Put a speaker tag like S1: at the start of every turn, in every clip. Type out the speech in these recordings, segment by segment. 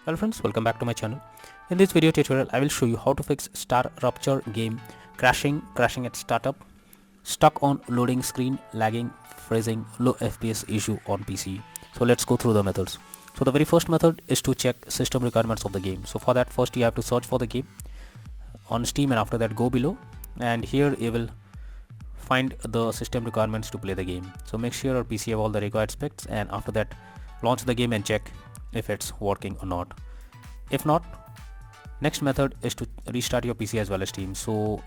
S1: Hello friends, welcome back to my channel. In this video tutorial, I will show you how to fix StarRupture game crashing at startup, stuck on loading screen, lagging, freezing, low FPS issue on PC. So let's go through the methods. So the very first method is to check system requirements of the game. So for that, first you have to search for the game on Steam, and after that go below, and here you will find the system requirements to play the game. So make sure your PC have all the required specs, and after that launch the game and check if it's working or not. If not, next method is to restart your PC as well as Steam. So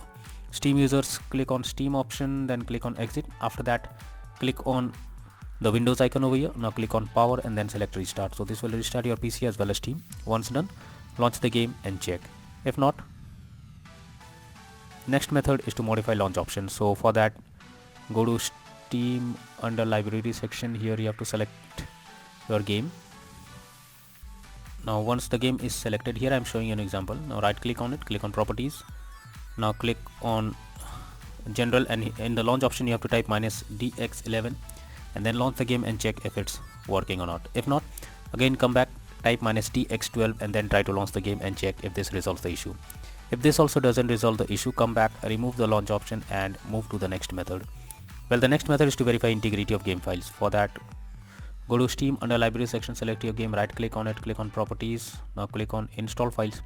S1: Steam users, click on Steam option, then click on exit. After that click on the Windows icon over here. Now click on power and then select restart. So this will restart your PC as well as Steam. Once done, launch the game and check. If not, next method is to modify launch option. So for that, go to Steam under library section. Here you have to select your game. Now once the game is selected, here I am showing you an example. Now right click on it, click on properties. Now click on general, and in the launch option you have to type -dx11 and then launch the game and check if it's working or not. If not, again come back, type -dx12 and then try to launch the game and check if this resolves the issue. If this also doesn't resolve the issue, come back, remove the launch option and move to the next method. Well, the next method is to verify integrity of game files. For that, go to Steam under library section, select your game, right click on it, click on properties. Now click on install files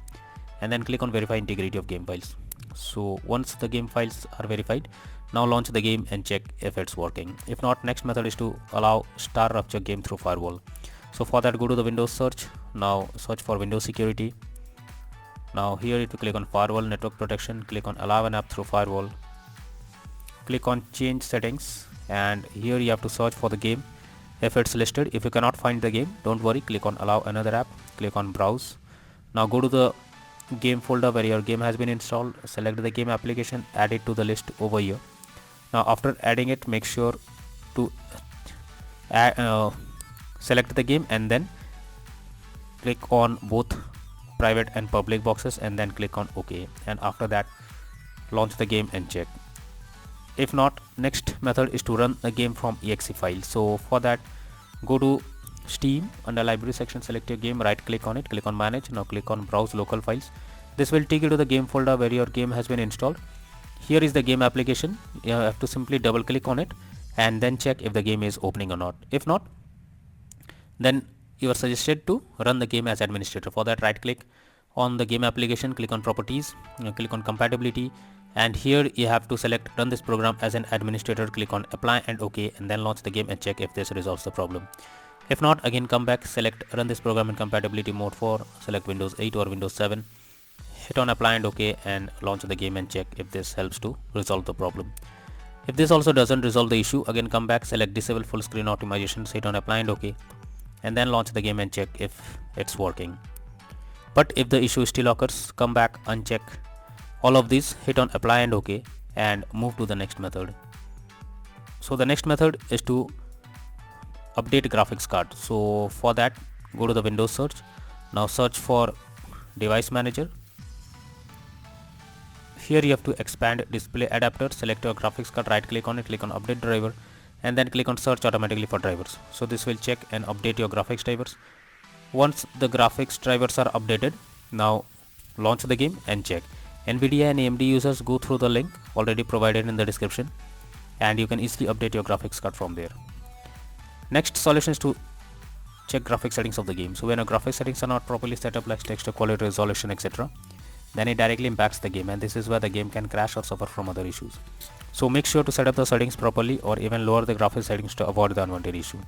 S1: and then click on verify integrity of game files. So once the game files are verified, now launch the game and check if it's working. If not, next method is to allow StarRupture game through Firewall. So for that, go to the Windows search. Now search for Windows security. Now here you have to click on Firewall network protection, click on allow an app through Firewall, click on change settings, and here you have to search for the game if it's listed. If you cannot find the game, don't worry, click on allow another app, click on browse. Now go to the game folder where your game has been installed, select the game application, add it to the list over here. Now after adding it, make sure to select the game and then click on both private and public boxes and then click on OK, and after that launch the game and check. If not, next method is to run the game from exe file. So for that, go to Steam under library section, select your game, right click on it, click on manage. Now click on browse local files. This will take you to the game folder where your game has been installed. Here is the game application. You have to simply double click on it and then check if the game is opening or not. If not, then you are suggested to run the game as administrator. For that, right click on the game application, click on properties, click on compatibility, and here you have to select run this program as an administrator, click on apply and OK, and then launch the game and check if this resolves the problem. If not, again come back, select run this program in compatibility mode 4, select Windows 8 or Windows 7, hit on apply and OK and launch the game and check if this helps to resolve the problem. If this also doesn't resolve the issue, again come back, select disable full screen optimization, hit on apply and OK, and then launch the game and check if it's working. But if the issue still occurs, come back, uncheck all of these, hit on apply and OK and move to the next method. So the next method is to update graphics card. So for that, go to the Windows search. Now search for device manager. Here you have to expand display adapter, select your graphics card, right click on it, click on update driver and then click on search automatically for drivers. So this will check and update your graphics drivers. Once the graphics drivers are updated, now launch the game and check. NVIDIA and AMD users, go through the link already provided in the description and you can easily update your graphics card from there. Next solution is to check graphics settings of the game. So when your graphics settings are not properly set up, like texture quality, resolution, etc., then it directly impacts the game, and this is where the game can crash or suffer from other issues. So make sure to set up the settings properly or even lower the graphics settings to avoid the unwanted issue.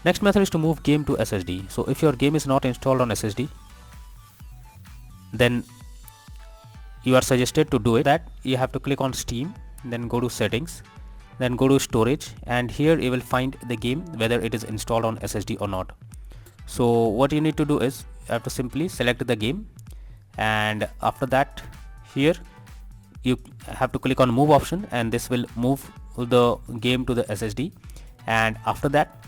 S1: Next method is to move game to SSD. So if your game is not installed on SSD, then you are suggested to do it. That you have to click on Steam, then go to settings, then go to storage, and here you will find the game whether it is installed on SSD or not. So what you need to do is you have to simply select the game, and after that here you have to click on move option and this will move the game to the SSD, and after that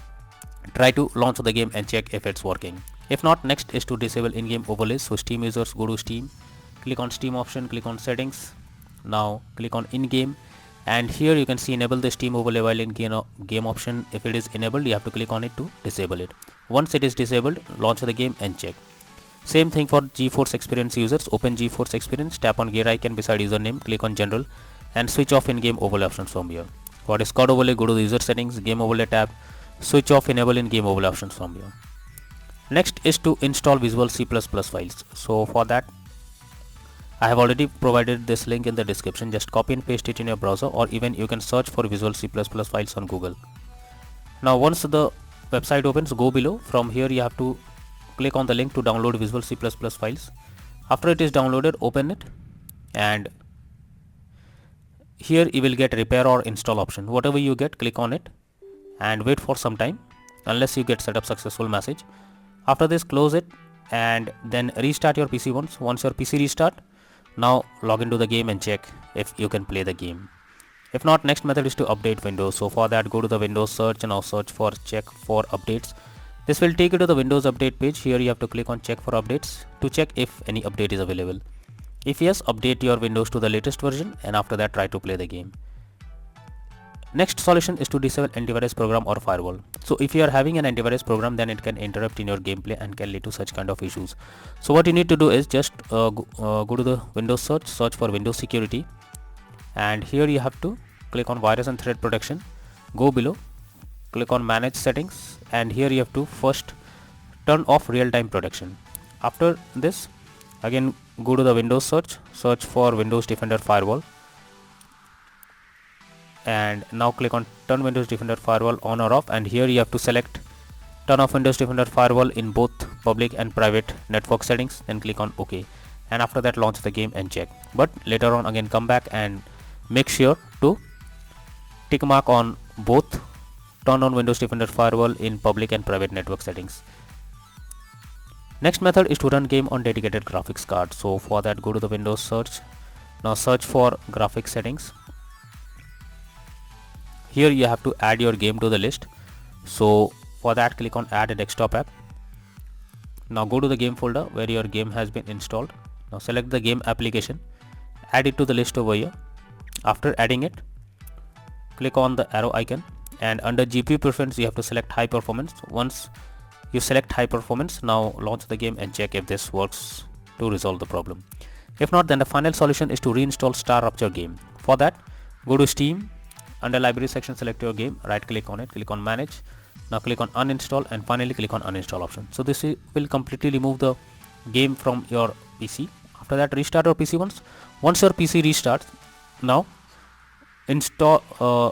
S1: try to launch the game and check if it's working. If not, next is to disable in-game overlays. So Steam users, go to Steam, click on Steam option, click on settings, now click on in-game, and here you can see enable the Steam overlay while in game option. If it is enabled, you have to click on it to disable it. Once it is disabled, launch the game and check. Same thing for GeForce Experience users. Open GeForce Experience, tap on gear icon beside username, click on general and switch off in-game overlay options from here. For Discord overlay, go to the user settings, game overlay tab, switch off enable in game overlay options from here. Next is to install Visual C++ files. So for that, I have already provided this link in the description. Just copy and paste it in your browser, or even you can search for Visual C++ files on Google. Now once the website opens, go below. From here you have to click on the link to download Visual C++ files. After it is downloaded, open it, and here you will get repair or install option. Whatever you get, click on it and wait for some time unless you get setup successful message. After this, close it and then restart your PC once. Once your PC restart, now log into the game and check if you can play the game. If not, next method is to update Windows. So for that, go to the Windows search and now search for check for updates. This will take you to the Windows update page. Here you have to click on check for updates to check if any update is available. If yes, update your Windows to the latest version and after that try to play the game. Next solution is to disable antivirus program or firewall. So if you are having an antivirus program, then it can interrupt in your gameplay and can lead to such kind of issues. So what you need to do is just go to the Windows search for Windows security, and here you have to click on virus and threat protection. Go below, click on manage settings, and here you have to first turn off real-time protection. After this, again go to the Windows search for Windows Defender Firewall, and now click on turn Windows Defender Firewall on or off, and here you have to select turn off Windows Defender Firewall in both public and private network settings, then click on OK, and after that launch the game and check. But later on again come back and make sure to tick mark on both turn on Windows Defender Firewall in public and private network settings. Next method is to run game on dedicated graphics card. So for that, go to the Windows search, now search for graphics settings. Here you have to add your game to the list. So for that, click on add a desktop app. Now go to the game folder where your game has been installed. Now select the game application, add it to the list over here. After adding it, click on the arrow icon, and under GPU preference you have to select high performance. Once you select high performance, now launch the game and check if this works to resolve the problem. If not, then the final solution is to reinstall StarRupture game. For that, go to Steam, under library section select your game, right click on it, click on manage, now click on uninstall, and finally click on uninstall option. So this will completely remove the game from your PC. After that, restart your PC once your PC restarts, now install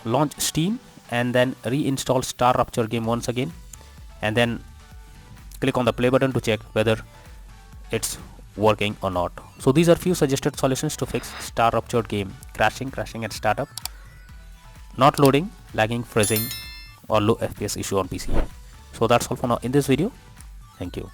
S1: launch Steam and then reinstall StarRupture game once again, and then click on the play button to check whether it's working or not. So these are few suggested solutions to fix StarRupture game crashing at startup, not loading, lagging, freezing or low FPS issue on PC. So that's all for now in this video. Thank you.